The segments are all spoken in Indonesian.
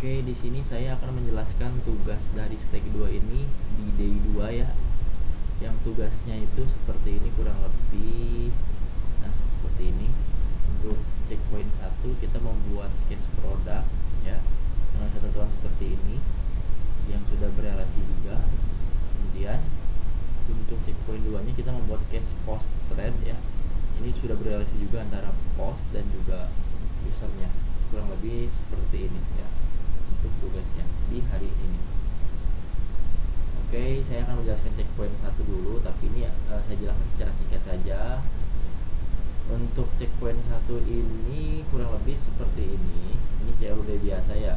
Oke, di sini saya akan menjelaskan tugas dari stake 2 ini di day 2 ya. Yang tugasnya itu seperti ini kurang lebih. Nah, seperti ini. Untuk checkpoint 1 kita membuat case product ya dengan ketentuan seperti ini yang sudah berelasi juga. Kemudian untuk checkpoint 2 nya kita membuat case post thread ya. Ini sudah berelasi juga antara post dan juga usernya. Kurang lebih seperti ini ya untuk tugasnya di hari ini. Oke, saya akan menjelaskan checkpoint 1 dulu, tapi ini saya jelaskan secara singkat saja. Untuk checkpoint 1 ini kurang lebih seperti ini. Ini CRUD biasa ya.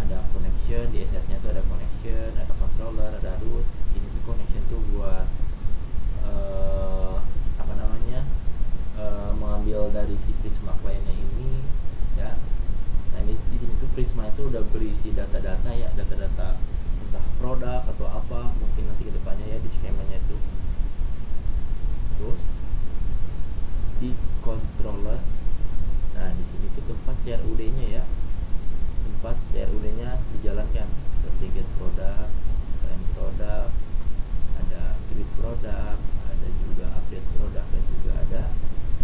Ada connection, di assetnya itu ada connection, ada controller, ada root. Ini tuh connection tuh buat mengambil dari si Prisma client-nya ini ya. Nah, ini di sini tuh Prisma itu udah berisi data-data ya, data-data entah produk atau apa, mungkin nanti kedepannya ya di skemanya itu. Terus di controller, nah di sini tuh tempat CRUD-nya ya, tempat CRUD-nya dijalankan seperti get product, find product, ada create product, ada juga update product, dan juga ada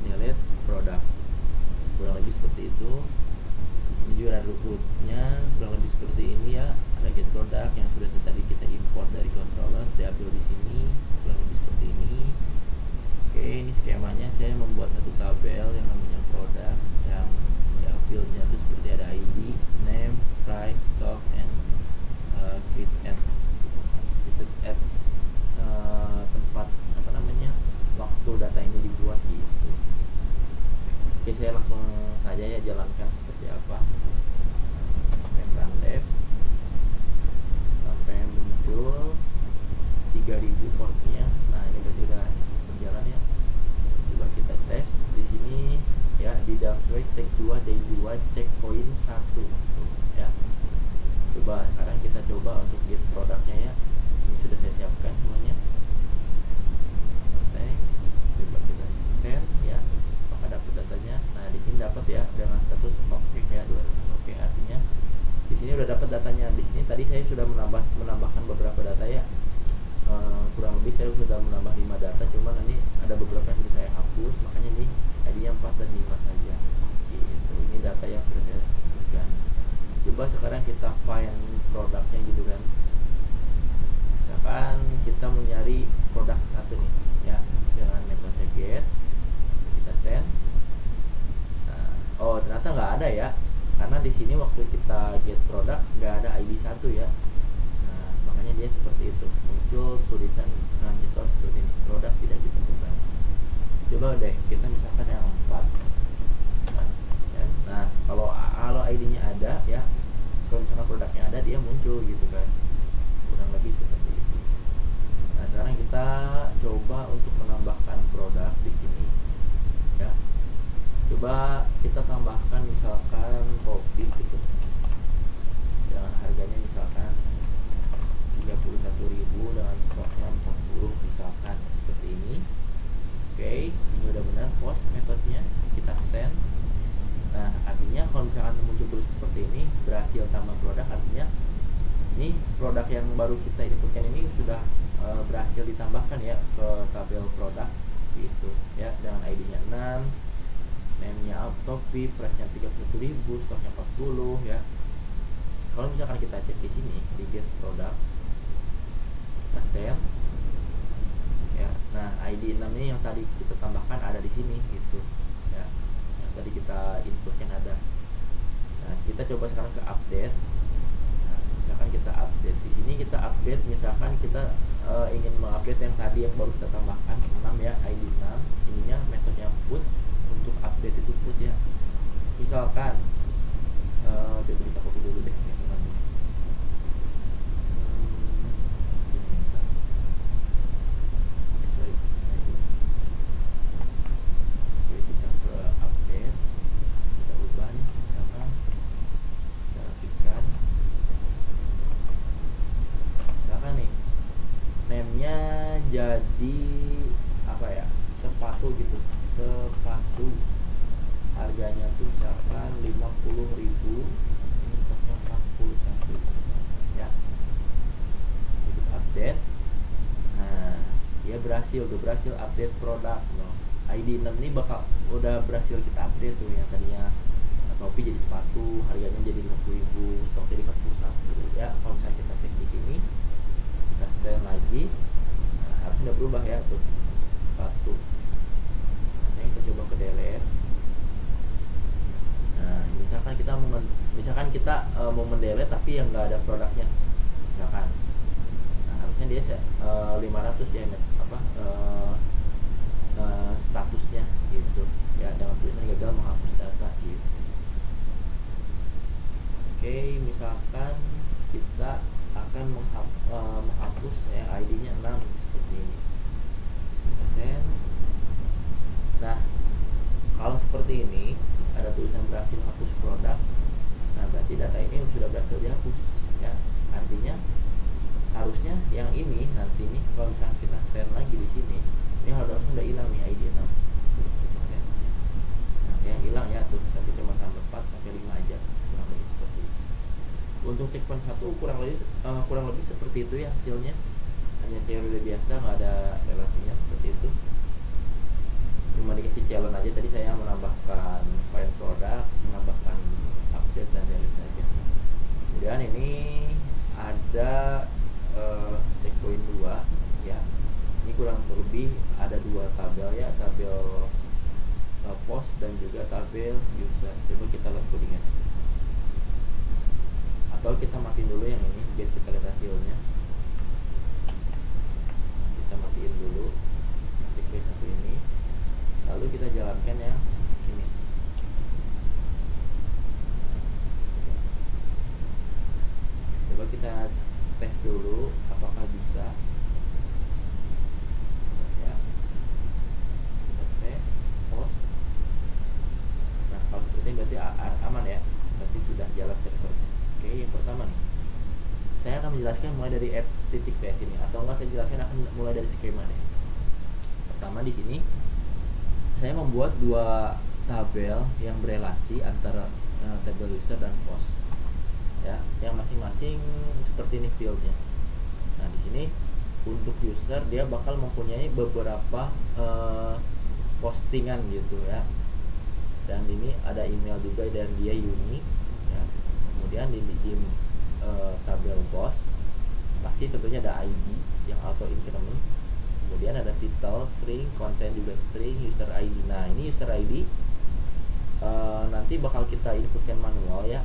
delete product. Kurang lebih seperti itu. Di sini juga ada root-nya, kurang lebih seperti ini ya. Ada get product yang sudah tadi kita import dari controller, diambil di sini, kurang lebih seperti ini. Oke, ini skemanya. Saya membuat satu tabel yang namanya product, yang ya fieldnya itu seperti ada ID, name, price, stock, and create at tempat waktu data ini dibuat gitu. Oke, saya langsung saja ya jalankan seperti apa. Run dev sampai muncul 3000 portnya. Nah, ini berarti udah berjalan ya. Coba kita tes di sini ya, di Dapsway stake 2 day 2 checkpoint 1 ya. Coba sekarang kita coba untuk get produknya ya. Ini sudah saya siapkan semuanya. Coba kita send ya, apakah dapat datanya. Nah, di sini dapat ya dengan status oke ya, 200 oke. Artinya di sini udah dapat datanya. Di sini tadi saya sudah menambahkan beberapa data ya. Kurang lebih saya sudah menambah 5 data, cuman ini ada beberapa yang sudah saya hapus, makanya ini ID-nya 4 dan 5 saja gitu. Ini data yang sudah saya sebutkan. Coba sekarang kita find produknya gitu kan. Misalkan kita mau nyari produk satu nih ya, dengan metode get, kita send. Nah, oh ternyata nggak ada ya, karena di sini waktu kita get produk nggak ada ID 1 ya. Nah, makanya dia seperti itu, muncul tulisan JSON seperti ini, produk tidak ditemukan. Coba deh kita misalkan yang 4. Nah, kalau ID-nya ada ya, kalau misalkan produknya ada, dia muncul gitu kan. Kurang lebih seperti itu. Nah, sekarang kita coba untuk menambahkan produk di sini ya. Coba kita tambahkan misalkan kopi gitu, dengan harganya misalkan 31.000 dengan stoknya 40 misalkan seperti ini. Oke, ini udah benar post metodenya, kita send. Nah, artinya kalau misalkan muncul tulis seperti ini, berhasil tambah produk, artinya ini produk yang baru kita inputkan ini sudah berhasil ditambahkan ya ke tabel produk gitu ya, dengan ID-nya 6, name-nya Autopi, price-nya 31.000, stoknya 40 ya. Kalau misalkan kita cek di sini di get produk, kita send ya. Nah, ID 6 ini yang tadi kita tambahkan ada di sini gitu ya, yang tadi kita inputkan ada. Nah, kita coba sekarang ke update. Nah, misalkan kita update di sini, kita update misalkan kita ingin mengupdate yang tadi yang baru kita tambahkan 6 ya, ID 6, ininya metodenya put. Untuk update itu put ya. Misalkan coba kita copy dulu deh ya, teman-teman. Oke, kita ke update, kita ubah nih, misalkan kita rapikan. Misalkan nih name-nya jadi apa ya, sepatu gitu, sepatu harganya tuh misalkan 50.000, ini udah berhasil update produk. No, ID 6 ini udah berhasil kita update tuh, yang tadinya topi jadi sepatu, harganya jadi 50.000, stok jadi 41 ya. Kalau misalnya kita cek di sini, kita send lagi, nah, harusnya udah berubah ya tuh sepatu. Nah, kita coba ke delete. Nah, misalkan kita mau mendelete tapi yang nggak ada produknya, misalkan. Nah, harusnya dia 500 ya statusnya gitu ya, dengan tulisan gagal menghapus data gitu. Oke, misalkan kita akan menghapus ID-nya 6 seperti ini. Kita send. Nah, kalau seperti ini ada tulisan berhasil hapus produk, nah berarti data ini sudah berhasil dihapus ya. Artinya harusnya yang ini nanti nih, kalau misalnya kita send lagi di sini, ini harusnya udah hilang nih ID 6. Nah, yang hilang ya tuh, tapi cuma sampai 4 sampai 5 aja, kurang lebih seperti itu. Untuk checkpoint 1 kurang lebih seperti itu ya hasilnya. Hanya teori biasa, nggak ada relasinya seperti itu. Cuma dikasih challenge aja, tadi saya menambahkan find product, menambahkan update dan delete aja. Kemudian ini ada checkpoint 2 ya. Ini kurang lebih ada 2 tabel ya, tabel post dan juga tabel user. Coba kita lihat codingnya, atau kita matiin dulu yang ini biar kita lihat hasilnya. Kita matiin dulu checkpoint 1 ini, lalu kita jalankan yang ini. Coba kita tes dulu apakah bisa ya. Kita tes post. Nah, kalau seperti ini berarti aman ya, berarti sudah jalan servernya. Oke, yang pertama nih, saya akan menjelaskan mulai dari app.ps ini, atau enggak saya jelaskan akan mulai dari skema deh. Pertama di sini saya membuat 2 tabel yang berelasi antara tabel user dan post ya, yang masing-masing seperti ini fieldnya. Nah, di sini untuk user dia bakal mempunyai beberapa postingan gitu ya, dan ini ada email juga dan dia unik ya. Kemudian di tabel post pasti tentunya ada ID yang auto increment, kemudian ada title string, konten juga string, user ID. Nah, ini user ID nanti bakal kita inputkan manual ya,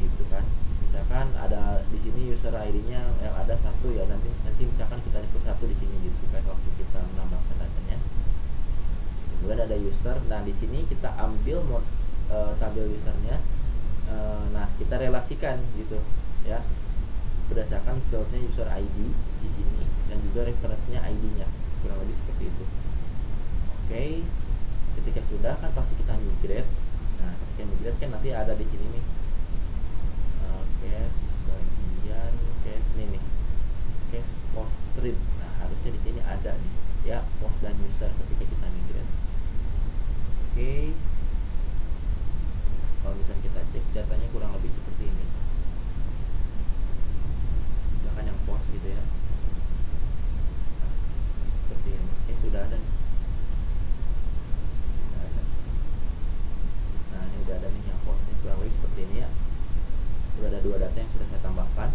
gitu kan. Misalkan ada di sini user ID-nya yang ada 1 ya, nanti misalkan kita input 1 di sini gitu kan waktu kita menambahkan datanya. Kemudian ada user. Nah, di sini kita ambil tabel usernya. Nah, kita relasikan gitu ya, berdasarkan fieldnya user ID di sini dan juga referensinya ID-nya, kurang lebih seperti itu. Oke, ketika sudah kan pasti kita migrate. Nah, ketika migrate kan nanti ada di sini nih case bagian case ini nih, case post stream. Nah, harusnya di sini ada nih ya, post dan user ketika kita migrate. Oke, kalau misalnya kita cek datanya kurang lebih seperti ini. Misalkan yang post gitu ya, nah, seperti ini. Sudah ada nih. Nah, ini udah ada nih yang post nih, kurang lebih seperti ini ya. Sudah ada 2 data yang sudah saya tambahkan.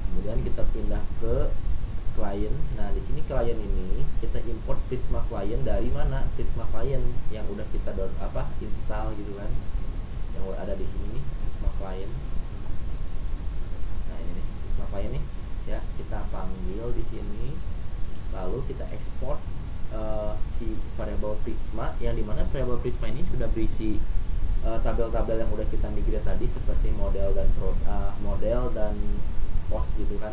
Kemudian kita pindah ke klien. Nah, di sini klien ini kita import Prisma klien dari mana? Prisma klien yang udah kita install gitu kan. Yang ada di sini nih, Prisma klien. Nah, ini nih Prisma klien nih ya, kita panggil di sini. Lalu kita ekspor si variabel Prisma, yang dimana variabel Prisma ini sudah berisi tabel-tabel yang udah kita migrate tadi, seperti model dan post gitu kan.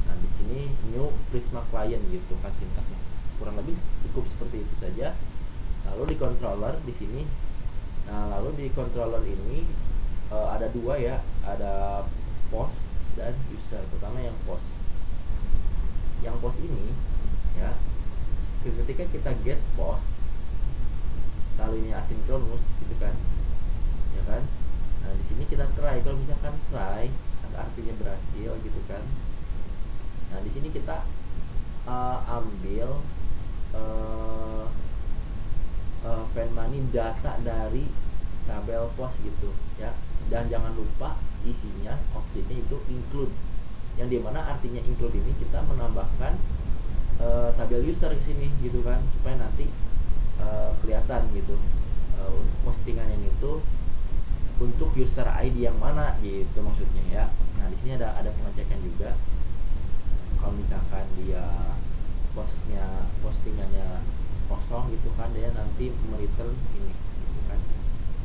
Nah, di sini new Prisma client gitu kan sintaksnya. Kurang lebih cukup seperti itu saja. Lalu di controller di sini. Nah, lalu di controller ini ada 2 ya, ada post dan user. Pertama yang post. Yang post ini ya, ketika kita get post, lalu ini asinkronus gitu kan. Ya kan? Nah, di sini kita try. Kalau misalkan try, artinya berhasil gitu kan. Nah, di sini kita ambil data dari tabel post gitu ya. Dan jangan lupa isinya objeknya itu include, yang dimana artinya include ini kita menambahkan tabel user ke sini gitu kan, supaya nanti kelihatan gitu postingan ini tuh untuk user ID yang mana gitu maksudnya ya. Nah di sini ada pengecekan juga. Kalau misalkan dia postingannya kosong gitu kan, dia nanti mereturn ini gitu kan,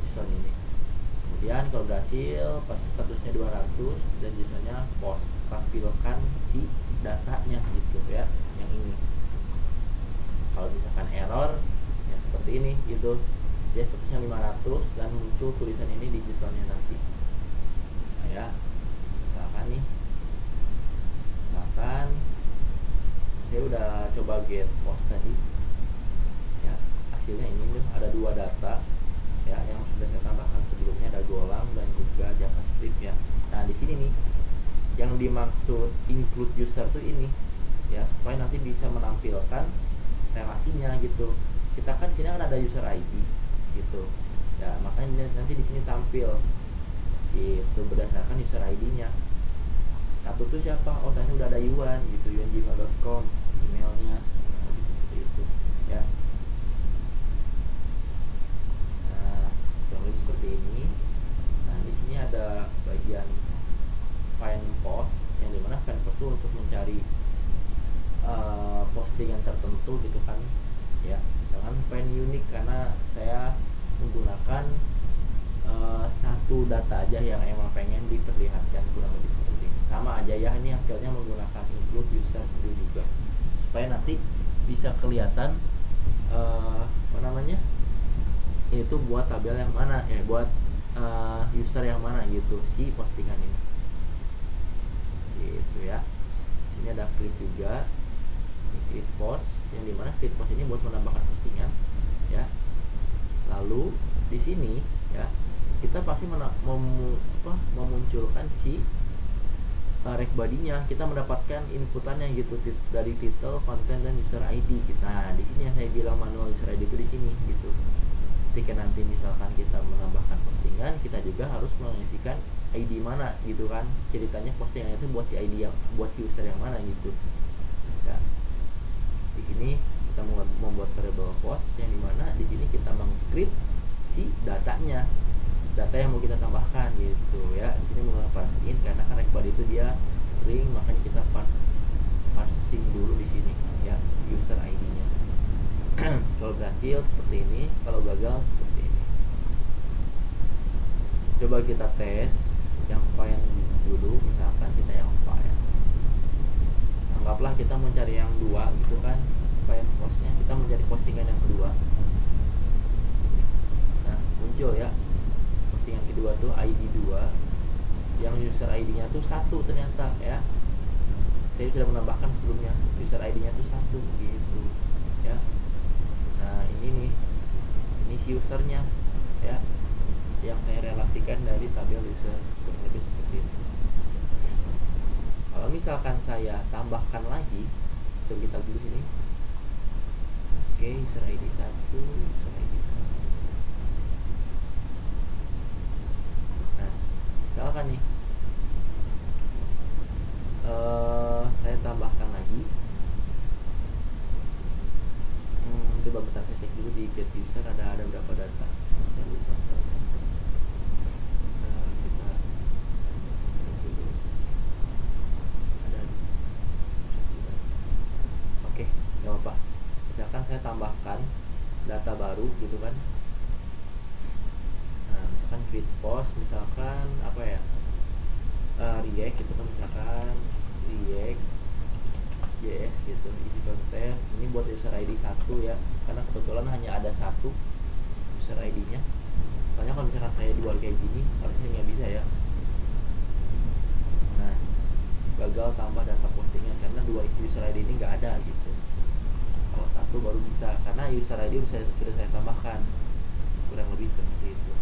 JSON ini. Kemudian kalau berhasil pasti statusnya 200 dan JSON-nya post, tampilkan si datanya gitu ya, yang ini. Kalau misalkan error ya seperti ini gitu, dia statusnya 500 dan muncul tulisan ini di JSON-nya nanti. Nah ya, misalkan saya udah coba get post tadi ya, hasilnya ini tuh ada 2 data ya, yang sudah saya tambahkan sebelumnya, ada Golang dan juga JavaScript ya. Nah di sini nih yang dimaksud include user tuh ini ya, supaya nanti bisa menampilkan relasinya gitu. Kita kan sini kan ada user ID gitu ya, makanya nanti di sini tampil gitu berdasarkan user ID-nya. Satu tuh siapa? Oh tadi udah ada Yuan gitu, yuan@gmail.com emailnya, lebih seperti itu ya. Nah kurang lebih seperti ini. Nah di sini ada bagian find post, yang dimana find post itu untuk mencari postingan tertentu gitu kan ya, dengan find unique, karena saya menggunakan satu data aja yang emang pengen diperlihatkan, kurang lebih seperti ini. Sama aja ya, ini hasilnya menggunakan include user itu juga, supaya nanti bisa kelihatan apa namanya itu buat tabel yang mana ya, buat user yang mana gitu si postingan ini gitu ya. Sini ada create juga, create post, yang dimana create post ini buat menambahkan postingan ya. Lalu di sini ya kita pasti memunculkan si rek body-nya, kita mendapatkan inputannya gitu dari title, konten, dan user ID kita. Nah di sini yang saya bilang manual user ID itu di sini gitu. Ketika nanti misalkan kita menambahkan postingan, kita juga harus mengisikan ID mana gitu kan, ceritanya postingan itu buat si ID yang buat si user yang mana gitu ya. Di sini kita membuat variable post, yang dimana di sini kita meng-create si datanya, data yang mau kita tambahkan gitu ya. Di sini menggunakan parse-in karena kan body itu dia string, makanya kita parsing dulu di sini ya user ID-nya. Kalau berhasil seperti ini, kalau gagal seperti ini. Coba kita tes yang file dulu, misalkan kita yang file. Anggaplah kita mencari yang 2 gitu kan, file postnya kita mencari postingan yang kedua. Nah muncul ya postingan kedua tuh ID 2, yang user ID-nya tuh 1 ternyata ya. Saya sudah menambahkan sebelumnya user ID-nya tuh 1 gitu ya. Nah ini nih, ini si usernya ya, yang saya relasikan dari tabel user, kurang lebih seperti itu. Kalau misalkan saya tambahkan lagi, coba kita dulu sini. Oke, user ID 1, user ID 1. Nah, misalkan nih saya tambahkan lagi. Coba bentar saya cek dulu di get user ada berapa data. Saya lupa. Kita dulu. Ada. Oke, nggak apa-apa. Misalkan saya tambahkan data baru gitu kan. Nah, misalkan create post, misalkan apa ya, react gitu kan, misalkan react JS gitu, isi konten. Ini buat user ID 1 ya, karena kebetulan hanya ada 1 user ID-nya. Soalnya kalau misalkan saya jual kayak gini harusnya nggak bisa ya. Nah, gagal tambah data postingan karena 2 user ID ini nggak ada gitu. Kalau 1 baru bisa, karena user ID sudah saya tambahkan, kurang lebih seperti itu.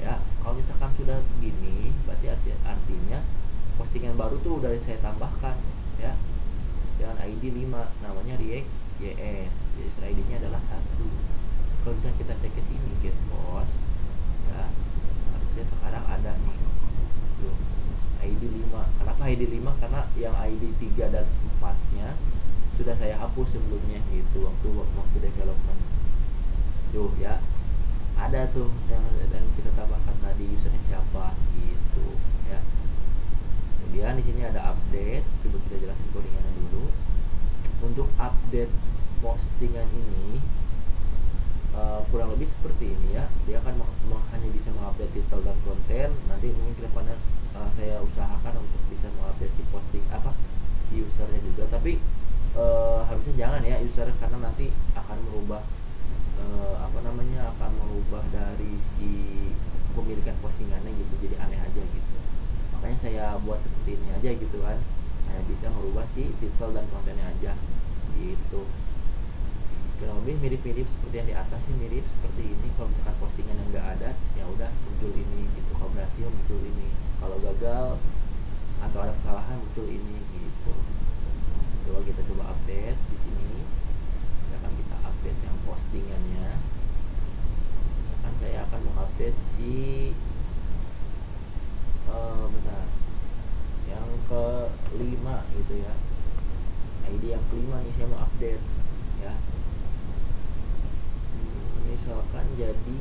Ya, kalau misalkan sudah begini, berarti artinya postingan baru tuh udah saya tambahkan ya, dengan ID 5, namanya React JS, user ID-nya adalah 1 kalau bisa kita cek ke sini get post ya, harusnya sekarang ada nih tuh ID 5. Kenapa ID 5? Karena yang ID 3 dan 4 nya sudah saya hapus sebelumnya gitu, waktu development tuh ya, ada tuh yang kita tambahkan tadi usernya siapa gitu ya. Kemudian di sini ada update, coba kita jelasin codingannya dulu. Untuk update postingan ini kurang lebih seperti ini ya, dia akan hanya bisa mengupdate title dan konten. Nanti mungkin kedepannya saya usahakan untuk bisa mengupdate si posting si usernya juga, tapi harusnya jangan ya user, karena nanti akan merubah akan merubah dari si kepemilikan postingannya gitu, jadi aneh aja gitu. Makanya saya buat seperti ini aja gitu kan, hanya bisa merubah si title dan kontennya aja gitu. Kurang lebih mirip-mirip seperti yang di atas sih, mirip seperti ini. Kalau misalkan postingan yang nggak ada, ya udah muncul ini gitu. Kalau berhasil muncul ini, kalau gagal atau ada kesalahan muncul ini gitu. Coba kita coba update di sini. Misalkan kita update yang postingannya. Misalkan saya akan mengupdate si bentar, yang ke-5 gitu ya. ID yang ke-5 nih saya mau update ya. Misalkan jadi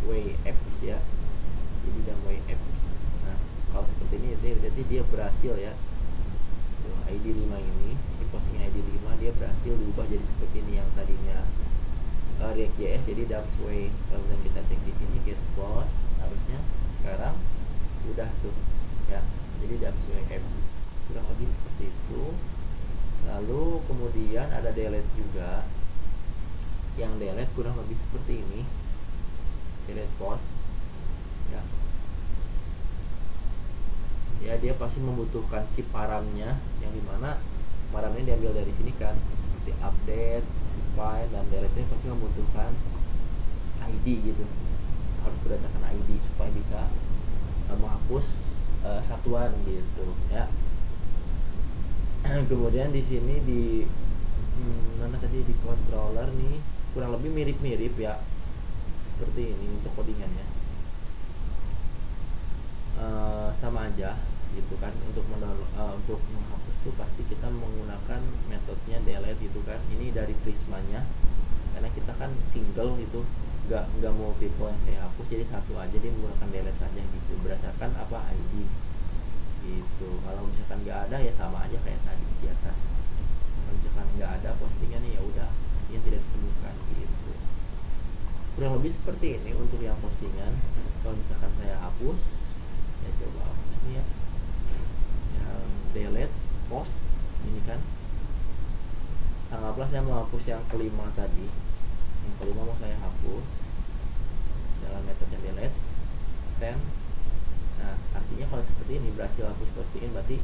Wapps ya, jadi Wapps. Nah kalau seperti ini berarti dia berhasil ya. ID 5 ini, di posting ID 5 dia berhasil diubah jadi seperti ini, yang tadinya React.js jadi Way. Kalau kita cek di sini get post, harusnya sekarang udah tuh ya, jadi Way app, kurang lebih seperti itu. Lalu kemudian ada delete juga, yang delete kurang lebih seperti ini, delete post ya. Ya dia pasti membutuhkan si paramnya, yang dimana paramnya diambil dari sini kan, seperti update, file, dan delete nya pasti membutuhkan ID gitu, harus berdasarkan ID supaya bisa menghapus satuan gitu ya. Kemudian di sini di mana tadi, di controller nih kurang lebih mirip-mirip ya, seperti ini untuk codingannya. Sama aja gitu kan. Untuk untuk menghapus tuh pasti kita menggunakan metodenya delete gitu kan. Ini dari Prismanya, karena kita kan single gitu, nggak mau people yang saya hapus, jadi satu aja, dia menggunakan delete aja gitu berdasarkan ID gitu. Kalau misalkan nggak ada ya sama aja kayak tadi di atas. Kalau misalkan nggak ada postingannya ya udah yang tidak ditemukan gitu. Kurang lebih seperti ini untuk yang postingan. Kalau misalkan saya hapus, ya coba hapus nih ya, yang delete post ini kan, anggaplah saya mau hapus yang ke-5 tadi, yang ke-5 mau saya hapus dalam metode delete, send. Nah artinya kalau seperti ini berhasil hapus postingan, berarti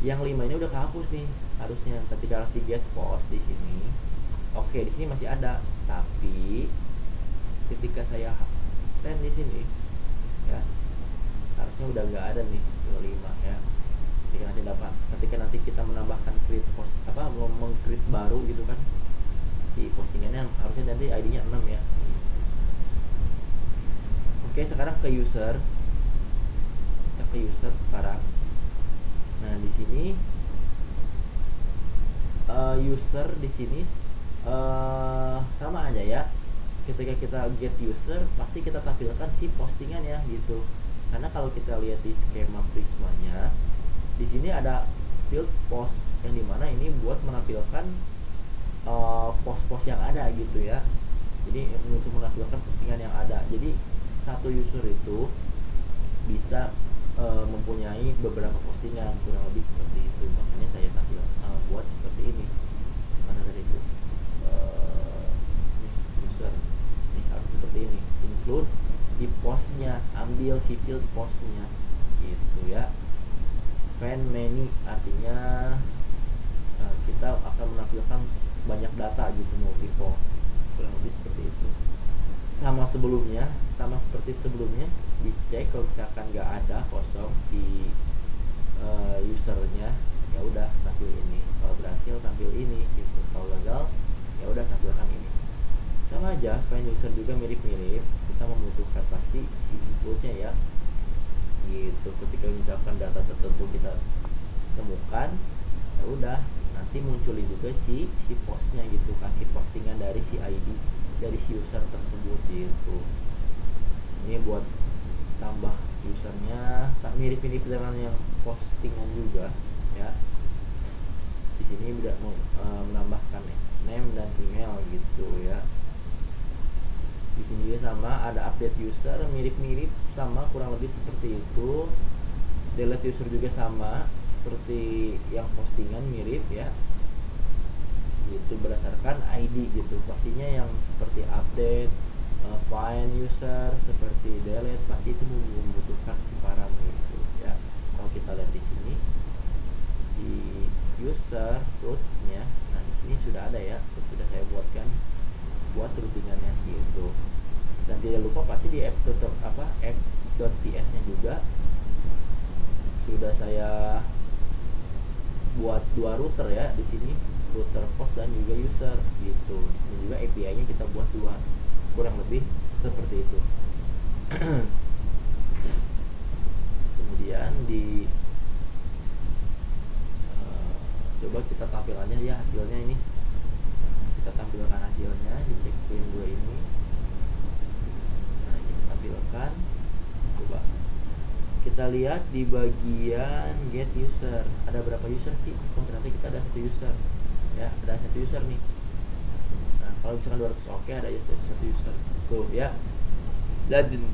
yang 5 ini udah kehapus nih harusnya. Ketika harus di get post di sini, oke, di sini masih ada, tapi ketika saya send di sini ya, harusnya udah nggak ada nih 5 ya. Ketika nanti kita menambahkan create post meng-create baru gitu kan, si postingannya harusnya nanti ID-nya 6 ya. Oke, sekarang ke user. Kita ke user sekarang. Nah, di sini user di sini sama aja ya. Ketika kita get user, pasti kita tampilkan si postingan ya gitu. Karena kalau kita lihat di skema Prismanya, di sini ada field post, yang dimana ini buat menampilkan post-post yang ada gitu ya. Jadi untuk menampilkan postingan yang ada. Jadi satu user itu bisa mempunyai beberapa postingan, kurang lebih seperti itu. Makanya saya tampil buat seperti ini. Mana tadi itu user ini harus seperti ini, include di postnya, ambil si field postnya gitu ya. Find many artinya kita akan menampilkan banyak data gitu, mau info, kurang lebih seperti itu. Sama seperti sebelumnya, dicek kalau misalkan nggak ada kosong si usernya, ya udah tampil ini. Kalau berhasil tampil ini gitu, kalau gagal ya udah tampilkan ini. sama aja, find user juga mirip-mirip, kita membutuhkan pasti si inputnya ya gitu. Ketika misalkan data tertentu kita temukan, ya udah nanti munculin juga si postnya gitu kan, si postingan dari si ID dari si user tersebut gitu. Ini buat tambah usernya mirip-mirip dengan yang postingan juga ya. Di sini udah menambahkan name dan email gitu ya. Di sini juga sama, ada update user, mirip-mirip sama kurang lebih seperti itu. Delete user juga sama seperti yang postingan, mirip ya. Itu berdasarkan ID gitu. Pastinya yang seperti update, find user, seperti delete, pasti itu membutuhkan si parameter itu ya. Kalau kita lihat di sini di user root-nya, nah di sini sudah ada ya, sudah saya buatkan buat routingannya gitu. Dan tidak lupa pasti di app.ts nya juga sudah saya buat dua router ya di sini, router post dan juga user gitu. Di sini juga API nya kita buat dua, kurang lebih seperti itu. Kemudian di coba kita tampilannya ya, hasilnya ini kita tampilkan hasilnya di checkpoint 2 ini. Nah, kita tampilkan, coba kita lihat di bagian get user ada berapa user sih. Oh, ternyata kita ada satu user ya, ada satu user nih. Nah, kalau misalkan 200 oke, ada satu user tuh ya. Dan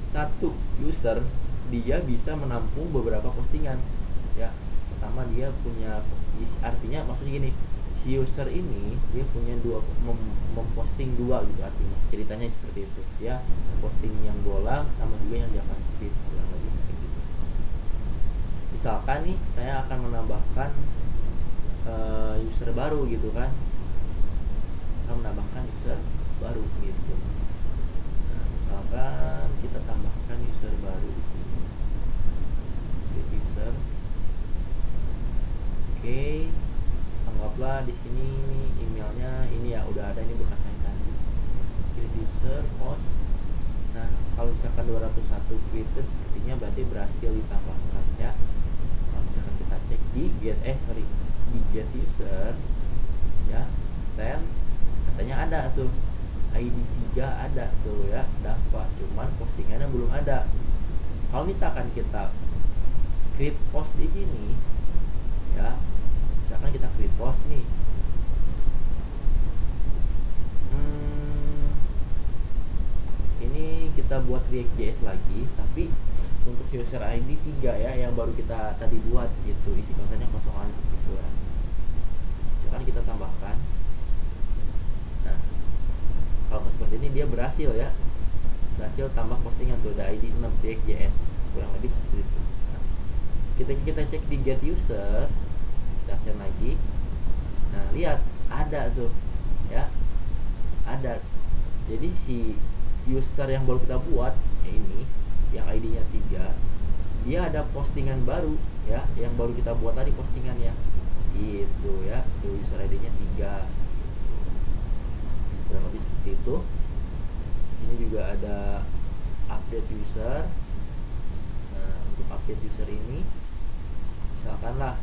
satu user dia bisa menampung beberapa postingan ya. Pertama dia punya, artinya maksudnya gini, si user ini dia punya memposting dua gitu, artinya ceritanya seperti itu ya, posting yang bolang sama juga yang JavaScript, kurang lebih seperti itu. Misalkan nih saya akan menambahkan user baru gitu kan, akan menambahkan user baru gitu. Nah, misalkan kita tambahkan user baru di sini, create user. Oke, anggaplah di sini emailnya ini ya udah ada, ini bekas saya tadi. Create user post. Nah, kalau misalkan 201 created, artinya berarti berhasil ditambahkan ya. Kalau misalkan kita cek di di get user ya, send, katanya ada tuh ID 3 ada tuh ya, dapat, cuman postingannya belum ada. Kalau misalkan kita create post di sini ya, misalkan kita create post nih, ini kita buat React.js lagi, tapi untuk user ID 3 ya, yang baru kita tadi buat gitu, isi kontennya kosongan gitu ya. Misalkan kita tambahkan, nah kalau seperti ini dia berhasil ya, berhasil tambah postingan tuh, ada ID 6 React.js, kurang lebih seperti itu. Nah, kita cek di get user, kita send lagi. Nah, lihat ada tuh ya, ada. Jadi si user yang baru kita buat ya, ini yang ID-nya 3, dia ada postingan baru ya, yang baru kita buat tadi postingannya gitu ya, tuh user ID-nya 3, kurang lebih seperti itu. Ini juga ada update user. Nah, untuk update user ini misalkanlah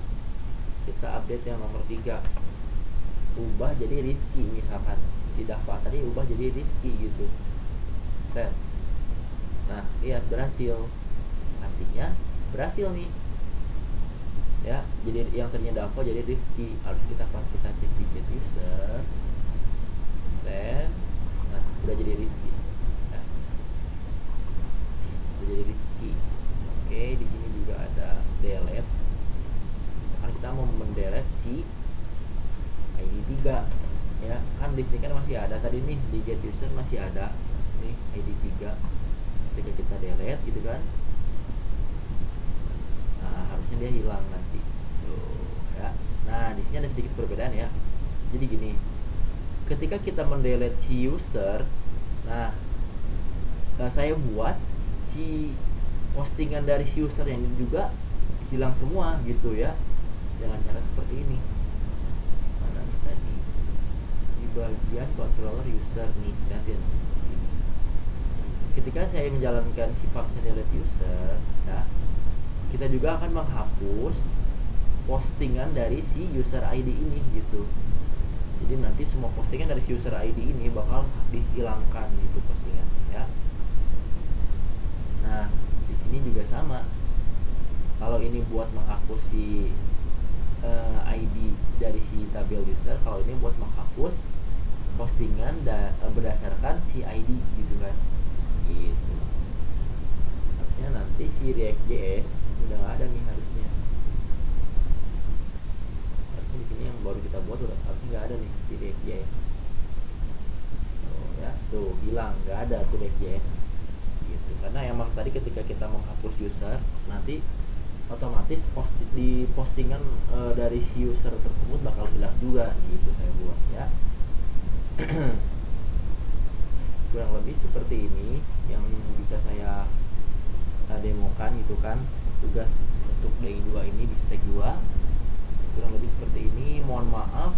kita update yang nomor 3, ubah jadi Rifki, misalkan si Dava tadi ubah jadi Rifki gitu, send. Nah, lihat berhasil, artinya berhasil nih ya. Jadi yang ternyata Dava jadi Rifki. Harus kita cek di get user, send. Nah, udah jadi Rifki ya. Udah jadi Rifki. Oke, di sini juga ada delete. Misalkan kita mau mendelete si ID 3 ya, kan di sini kan masih ada tadi nih, di get user masih ada nih ID 3. Ketika kita delete gitu kan, nah harusnya dia hilang nanti tuh ya. Nah, di sini ada sedikit perbedaan ya. Jadi gini, ketika kita mendelete si user, nah saya buat si postingan dari si user yang juga hilang semua gitu ya, dengan cara seperti ini. Mana nih tadi, di bagian controller user nih, lihat ya. Ketika saya menjalankan si function delete user ya, kita juga akan menghapus postingan dari si user ID ini gitu. Jadi nanti semua postingan dari si user ID ini bakal dihilangkan gitu postingan ya. Nah di sini juga sama, kalau ini buat menghapus si ID dari si tabel user, kalau ini buat menghapus postingan berdasarkan si ID gitu kan gitu. Harusnya nanti si React.js udah nggak ada nih, harusnya di sini yang baru kita buat udah harusnya nggak ada nih si React.js. Ya tuh hilang, nggak ada tuh React.js gitu, karena emang tadi ketika kita menghapus user nanti otomatis di postingan dari si user tersebut bakal hilang juga gitu saya buat ya. Kurang lebih seperti ini yang bisa saya demokan gitu kan, tugas untuk DI2 ini di step 2 kurang lebih seperti ini. Mohon maaf